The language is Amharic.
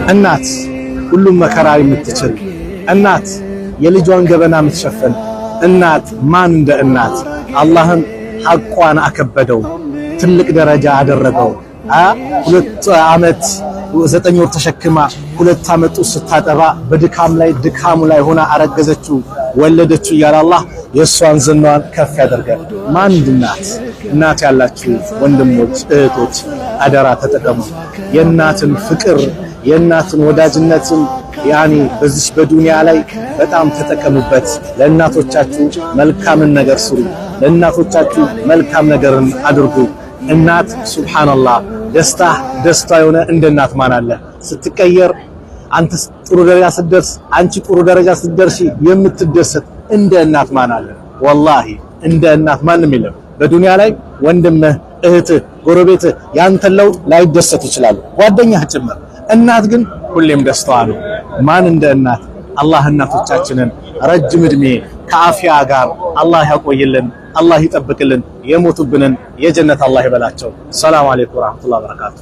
እናት ሁሉም መከራ የምትችል እናት የልጇን ገበና የምትሸፍን እናት ማን እንደ እናት አላህም ሐቋን አከበደው ትልቅ ደረጃ አደረገው 2 ዓመት 9 ወር ተሸክማ 2 ዓመት ስታጠባ በድካም ላይ ድካሙ ላይ ሆና አረገዘችው ወለደችው እያለ አላህ የሷን ዝናዋን ከፍ ያደርጋል። ማን እናት ያላችሁ ወንድሞች እህቶች አደራ ተጠቀሙ። የእናትን ፍቅር የእናትን ወዳጅነትን በዚህ በዱንያ ላይ በጣም ተጠቀሙበት። ለእናቶቻችሁ መልካምን ነገር ስሩ። ለእናቶቻችሁ መልካም ነገርን አድርጉ። እናት ሱብሃንአላህ ደስታ የሆነ እንደ እናት ማን አለ? ስትቀየር አንተ ጥሩ ደረጃ ስትደርስ አንቺ ጥሩ ደረጃ ስትደርሺ የምትደሰት እንደ እናት ማን አለ? ወላሂ እንደ እናት ማንም የለም በዱንያ ላይ። ወንድምህ እህትህ ጎረቤትህ ያንተን ለውጥ ላይደሰት ይችላል፣ ጓደኛህ ጭምር። እናት ግን ሁሌም ደስታዋ ነው። ማን እንደ እናት? አላህ እናቶቻችንን ረጅም እድሜ ከአፊያ ጋር አላህ ያቆይልን፣ አላህ ይጠብቅልን። የሞቱብንን የጀነት አላህ ይበላቸው። ሰላም አለይኩም ወራህመቱላሂ ወበረካቱ።